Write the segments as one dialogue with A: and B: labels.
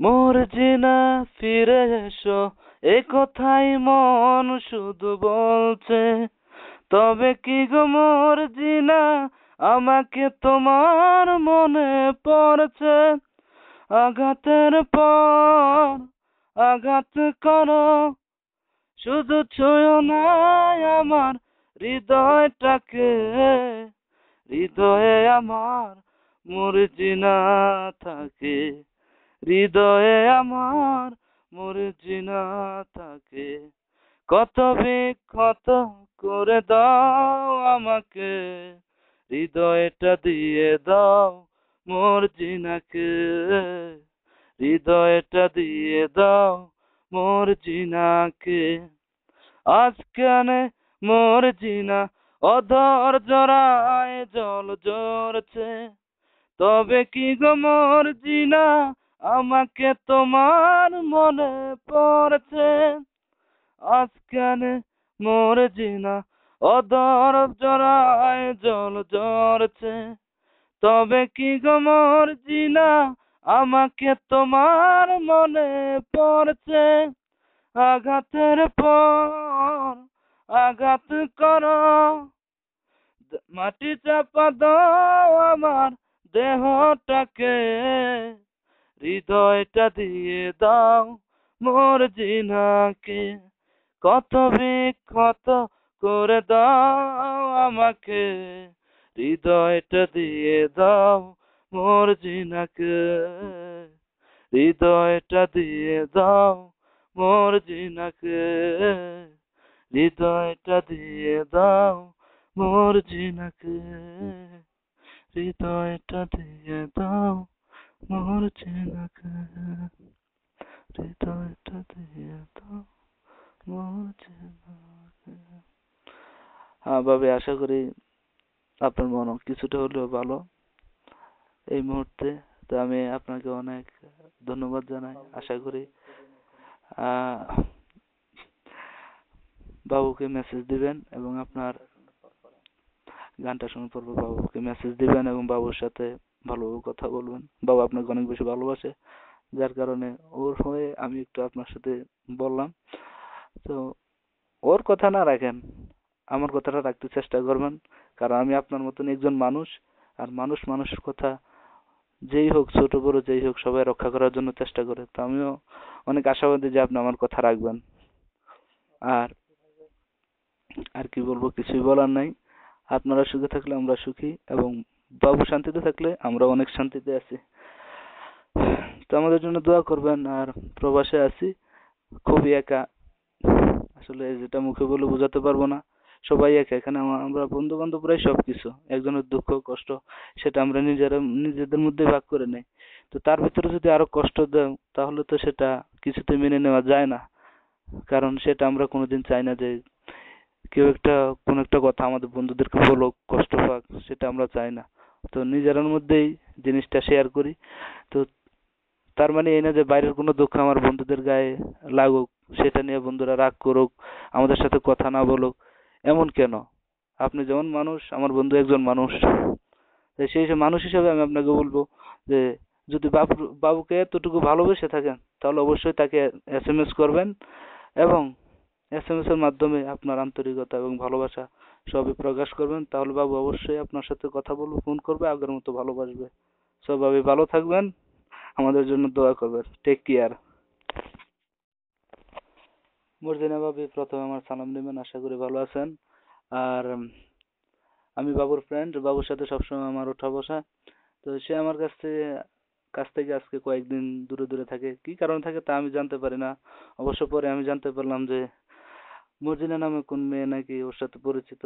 A: মর্জিনা ফিরে এসো, এ কথাই মন শুধু বলছে। তবে কি গো মর্জিনা, আমাকে তোমার মনে পড়ছে। আঘাতের পর আঘাত করো, শুধু ছুঁয়ো না আমার হৃদয়টাকে। হৃদয়ে আমার মর্জিনা থাকে, হৃদয়ে আমার মর্জিনা থাকে। কত বিক্ষত করে দাও আমাকে, হৃদয়টা দিয়ে দাও মর্জিনাকে। হৃদয়টা দিয়ে দাও মর্জিনাকে। আজকানে মর্জিনা অধর জরায় জল জড়ছে। তবে কি গো মর্জিনা, আমাকে তোমার মনে পড়ছে। আজকানে মর্জিনা অধর জরায় জল জড়ছে। তবে কি গো মর্জিনা, আমাকে তোমার মনে পড়ছে। আঘাতের পর আঘাত করো, মাটি চাপা দাও আমার দেহটাকে। হৃদয়টা দিয়ে দাও মর্জিনাকে। কত বিক্ষত করে দাও আমাকে, হৃদয়টা দিয়ে দাও মর্জিনাকে। হৃদয়টা দিয়ে দাও মর্জিনাকে। হৃদয়টা দিয়ে দাও মর্জিনাকে। হৃদয়টা দিয়ে দাও মর্জিনাকে। হৃদয়টা দিয়ে দাও মর্জিনাকে। হ্যাঁ ভাবি, আশা করি আপনার মন কিছুটা হলেও ভালো এই মুহূর্তে। তো আমি আপনাকে অনেক ধন্যবাদ জানাই। আশা করি বাবুকে মেসেজ দিবেন এবং আপনার গানটা শোনার পর বাবুকে মেসেজ দিবেন এবং বাবুর সাথে ভালোভাবে কথা বলবেন। বাবু আপনাকে অনেক বেশি ভালোবাসে, যার কারণে ওর হয়ে আমি একটু আপনার সাথে বললাম। তো ওর কথা না রাখেন, আমার কথাটা রাখতে চেষ্টা করবেন, কারণ আমি আপনার মতন একজন মানুষ। আর মানুষ মানুষের কথা যেই হোক, ছোট বড় যেই হোক, সবাই রক্ষা করার জন্য চেষ্টা করে। তো আমিও অনেক আশাবাদী যে আপনি আমার কথা রাখবেন। আর আর কি বলবো, কিছুই বলার নাই। আপনারা সুখে থাকলে আমরা সুখী, এবং বাবু শান্তিতে থাকলে আমরা অনেক শান্তিতে আছি। তো আমাদের জন্য দোয়া করবেন। আর প্রবাসে আছি, খুবই একা, আসলে যেটা মুখে বলে বোঝাতে পারবো না। সবাই একা এখানে, আমরা বন্ধু বান্ধবরাই সবকিছু। একজনের দুঃখ কষ্ট সেটা আমরা নিজেদের মধ্যে ভাগ করে নেই। তো তার ভিতরে যদি আরো কষ্ট দেও, তাহলে তো সেটা কিছুতে মেনে নেওয়া যায় না। কারণ সেটা আমরা কোনোদিন চাই না যে কেউ কোন একটা কথা আমাদের বন্ধুদেরকে বলো, কষ্ট পাক, সেটা আমরা চাই না। তো নিজেদের মধ্যেই জিনিসটা শেয়ার করি। তো তার মানে এই না যে বাইরের কোনো দুঃখ আমার বন্ধুদের গায়ে লাগুক, সেটা নিয়ে বন্ধুরা রাগ করুক, আমাদের সাথে কথা না বলুক। এমন কেন? আপনি যেমন মানুষ, আমার বন্ধু একজন মানুষ। তাই সেই মানুষ হিসেবে আমি আপনাকে বলবো যে যদি বাবুকে এতটুকু ভালোবেসে থাকেন, তাহলে অবশ্যই তাকে এসএমএস করবেন, এবং এসএমএস এর মাধ্যমে আপনার আন্তরিকতা এবং ভালোবাসা সবই প্রকাশ করবেন। তাহলে বাবু অবশ্যই আপনার সাথে কথা বলবে, ফোন করবে, আগের মতো ভালোবাসবে। সবাই ভালো থাকবেন, আমাদের জন্য দোয়া করবেন। Take care. মর্জিনা ভাবি, প্রথমে আমার সালাম নেবেন, আশা করি ভালো আছেন। আর আমি বাবুর ফ্রেন্ড, বাবুর সাথে সবসময় আমার ওঠা বসা। তো সে আমার কাছ থেকে আজকে কয়েকদিন দূরে দূরে থাকে। কি কারণে থাকে তা আমি জানতে পারি না। অবশ্য পরে আমি জানতে পারলাম যে মর্জিনা নামে কোন মেয়ে নাকি ওর সাথে পরিচিত।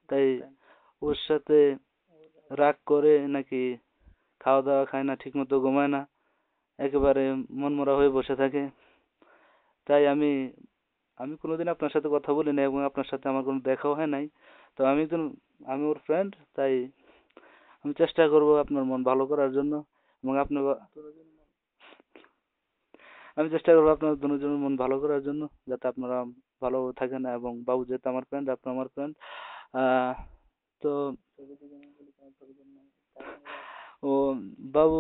A: তাই ওর সাথে রাগ করে নাকি, খাওয়া দাওয়া খায় না, ঠিক মতো ঘুমায় না, একেবারে মনমরা হয়ে বসে থাকে। তাই আমি আমি কোনোদিন আপনার সাথে কথা বলি না, এবং আপনার সাথে আমার কোনো দেখাও হয় নাই। তো আমি ওর ফ্রেন্ড, তাই আমি চেষ্টা করব আপনার মন ভালো করার জন্য, এবং আমি চেষ্টা করবো আপনার দুজনের মন ভালো করার জন্য, যাতে আপনারা ভালো থাকেন। এবং বাবু যেহেতু আমার ফ্রেন্ড, আপনি আমার ফ্রেন্ড। তো ও বাবু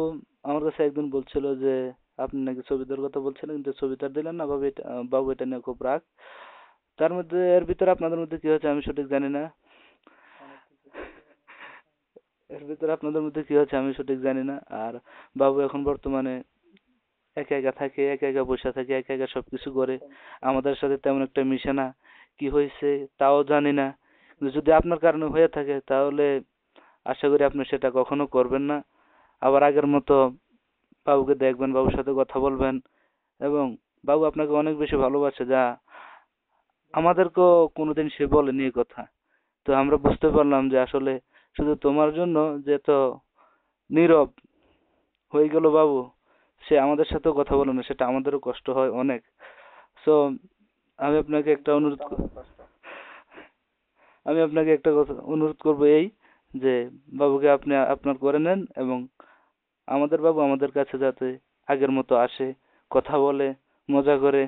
A: আমার কাছে একদিন বলছিল যে আপনি নাকি ছবিটার কথা বলছিলেন, কিন্তু ছবিটা দিলেন না বাবু, বাবু এটা নিয়ে খুব রাগ। তার মধ্যে এর ভিতরে আপনাদের মধ্যে কি হচ্ছে আমি সঠিক জানি না। এর ভিতরে আপনাদের মধ্যে কি হচ্ছে আমি সঠিক জানি না। আর বাবু এখন বর্তমানে একা একা থাকে, একা একা বসে থাকে, একা একা সবকিছু করে, আমাদের সাথে তেমন একটা মিশে না। কি হয়েছে তাও জানি না। কিন্তু যদি আপনার কারণে হয়ে থাকে তাহলে আশা করি আপনি সেটা কখনো করবেন না। আবার আগের মতো বাবুকে দেখবেন, বাবুর সাথে কথা বলবেন, এবং বাবু আপনাকে অনেক বেশি ভালোবাসে, যা আমাদেরকেও কোনোদিন সে বলেনি এই কথা। তো আমরা বুঝতে পারলাম যে আসলে শুধু তোমার জন্য যে তো নীরব হয়ে গেল বাবু, সে আমাদের সাথেও কথা বলে না, সেটা আমাদেরও কষ্ট হয় অনেক। সো আমি আপনাকে একটা অনুরোধ আমি আপনাকে একটা কথা অনুরোধ করবো, এই যে বাবুকে আপনি আপনার করে নেন, এবং আমাদের বাবু আমাদের কাছে যাতে আগের মতো আসে, কথা বলে, মজা করে,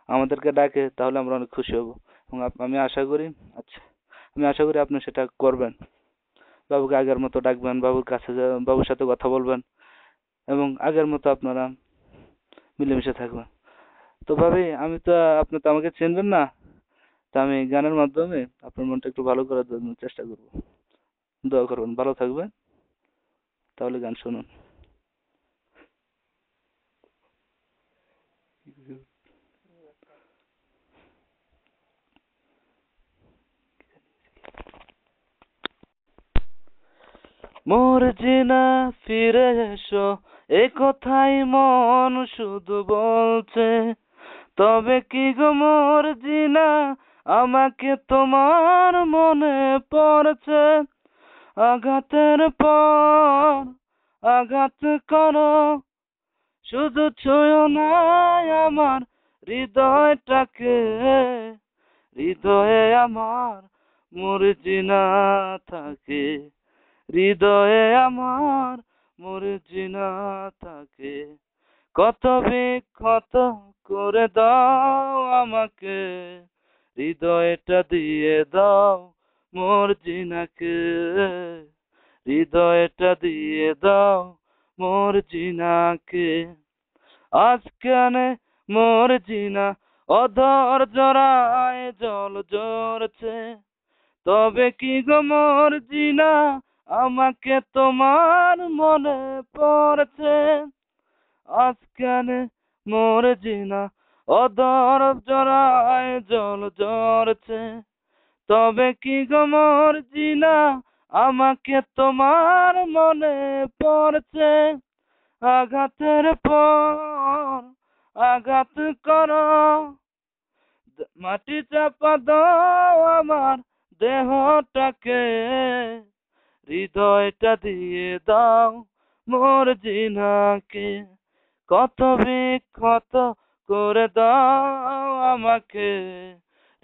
A: আমাদেরকে ডাকে, তাহলে আমরা অনেক খুশি হব। এবং আমি আশা করি, আচ্ছা, আমি আশা করি আপনি সেটা করবেন। বাবুকে আগের মতো ডাকবেন, বাবুর কাছে বাবুর সাথে কথা বলবেন, এবং আগের মতো আপনারা মিলেমিশে থাকবেন। তো ভাবি, আমি তো, আপনি তো আমাকে চিনবেন না, তো আমি গানের মাধ্যমে আপনার মনটা একটু ভালো করার জন্য চেষ্টা করব। দোয়া করবেন, ভালো থাকবেন। তাহলে গান শুনুন। মোর জিনা ফিরে এসো, এ কথাই মন শুধু বলছে। তবে কি গো মোর জিনা, আমাকে তোমার মনে পড়ছে। আঘাতের পর আঘাত করো, শুধু ছুঁয়ো না আমার হৃদয়টাকে। হৃদয়ে আমার মর্জিনা থাকে, হৃদয়ে আমার মর্জিনা থাকে। কত বিক্ষত করে দাও আমাকে, হৃদয়টা দিয়ে দাও মর্জিনাকে। হৃদয়টা দিয়ে দাও মর্জিনাকে। আজকানে মর্জিনা অধর জরায় জল ঝরছে। তবে কি গো মর্জিনা, আমাকে তোমার মনে পড়ছে। আজকানে মর্জিনা অধর জরায় জল ঝরছে। তবে কি গো মর্জিনা, আমাকে তোমার মনে পড়ছে। আঘাতের পর আঘাত করো, মাটি চাপা দাও আমার দেহটাকে। হৃদয়টা দিয়ে দাও মর্জিনাকে। কত বিক্ষত করে দাও আমাকে,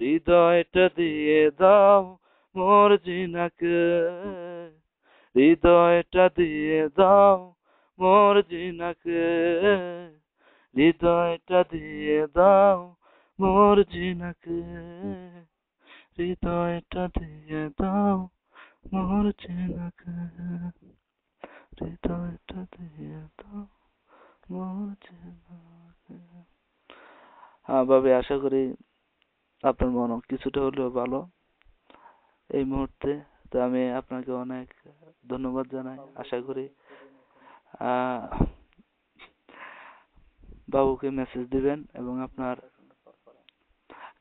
A: হৃদয়টা দিয়ে দাও মর্জিনাকে। হৃদয়টা দিয়ে দাও মর্জিনাকে। হৃদয়টা দিয়ে দাও মর্জিনাকে। হৃদয়টা দিয়ে দাও মর্জিনাকে। হৃদয়টা দিয়ে দাও মর্জিনাকে। হ্যাঁ ভাবি, আশা করি আপনার মন কিছুটা হলেও ভালো এই মুহূর্তে। তো আমি আপনাকে অনেক ধন্যবাদ জানাই। আশা করি আহ বাবুকে মেসেজ দিবেন, এবং আপনার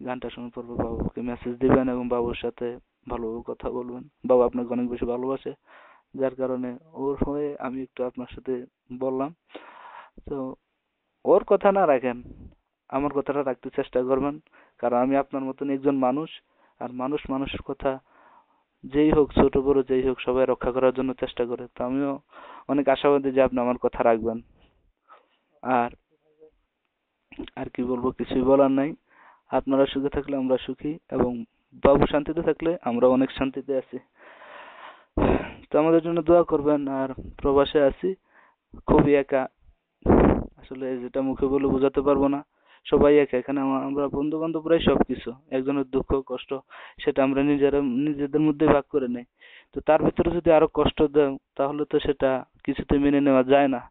A: গানটা শোনার পর বাবুকে মেসেজ দিবেন, এবং বাবুর সাথে ভালোভাবে কথা বলবেন। বাবু আপনাকে অনেক বেশি ভালোবাসে, যার কারণে ওর হয়ে আমি একটু আপনার সাথে বললাম। তো ওর কথা না রাখেন, আমার কথাটা রাখতে চেষ্টা করবেন, কারণ আমি আপনার মতন একজন মানুষ। আর মানুষ মানুষের কথা যেই হোক, ছোট বড় যেই হোক, সবাই রক্ষা করার জন্য চেষ্টা করে। তো আমিও অনেক আশাবাদী যে আপনি আমার কথা রাখবেন। আর আর কি বলবো, কিছুই বলার নাই। আপনারা সুখে থাকলে আমরা সুখী, এবং বাবু শান্তিতে থাকলে আমরা অনেক শান্তিতে আছি। তো আমাদের জন্য দোয়া করবেন। আর প্রবাসে আছি, খুবই একা, আসলে যেটা মুখে বলে বোঝাতে পারবো না। সবাই একা এখানে, আমরা বন্ধু বান্ধবরাই সবকিছু। একজনের দুঃখ কষ্ট সেটা আমরা নিজেদের মধ্যে ভাগ করে নেই। তো তার ভিতরে যদি আরো কষ্ট দেও, তাহলে তো সেটা কিছুতে মেনে নেওয়া যায় না।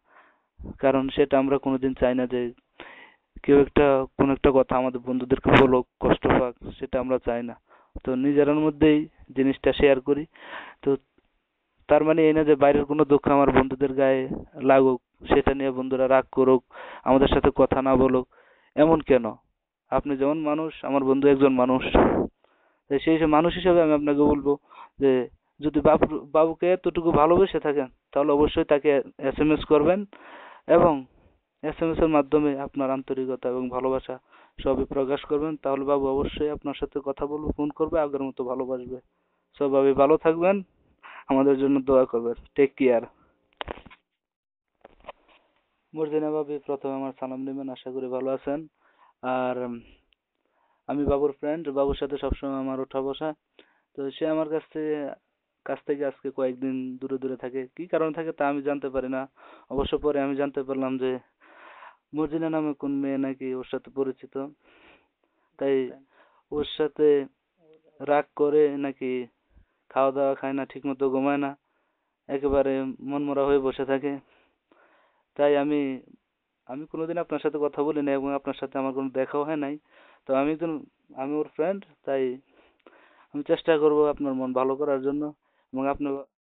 A: কারণ সেটা আমরা কোনোদিন চাই না যে কেউ কোনো একটা কথা আমাদের বন্ধুদেরকে বলুক, কষ্ট পাক, সেটা আমরা চাই না। তো নিজেদের মধ্যেই জিনিসটা শেয়ার করি। তো তার মানে এই না যে বাইরের কোনো দুঃখ আমার বন্ধুদের গায়ে লাগুক, সেটা নিয়ে বন্ধুরা রাগ করুক, আমাদের সাথে কথা না বলুক, এমন কেন? আপনি যেমন মানুষ, আমার বন্ধু একজন মানুষ। তাই সেই সব মানুষ হিসেবে আমি আপনাকে বলবো যে যদি বাবুকে এতটুকু ভালোবেসে থাকেন তাহলে অবশ্যই তাকে এসএমএস করবেন, এবং এসএমএস এর মাধ্যমে আপনার আন্তরিকতা এবং ভালোবাসা সবই প্রকাশ করবেন। তাহলে বাবু অবশ্যই আপনার সাথে কথা বলবে, ফোন করবে, আগের মতো ভালোবাসবে। সবাই ভালো থাকবেন, আমাদের জন্য দোয়া করবেন। Take care. মর্জিনা ভাবি, প্রথমে আমার সালাম নেবেন, আশা করি ভালো আছেন। আর আমি বাবুর ফ্রেন্ড, বাবুর সাথে সবসময় আমার ওঠা বসা। তো সে আমার কাছ থেকে আজকে কয়েকদিন দূরে দূরে থাকে, কি কারণে থাকে তা আমি জানতে পারি না। অবশ্য পরে আমি জানতে পারলাম যে মর্জিনা নামে কোন মেয়ে নাকি ওর সাথে পরিচিত। তাই ওর সাথে রাগ করে নাকি, খাওয়া দাওয়া খায় না, ঠিক মতো ঘুমায় না, একেবারে মনমরা হয়ে বসে থাকে। তাই আমি আমি কোনোদিন আপনার সাথে কথা বলি না, এবং আপনার সাথে আমার কোনো দেখাও হয় নাই। তো আমি ওর ফ্রেন্ড, তাই আমি চেষ্টা করব আপনার মন ভালো করার জন্য, এবং আপনি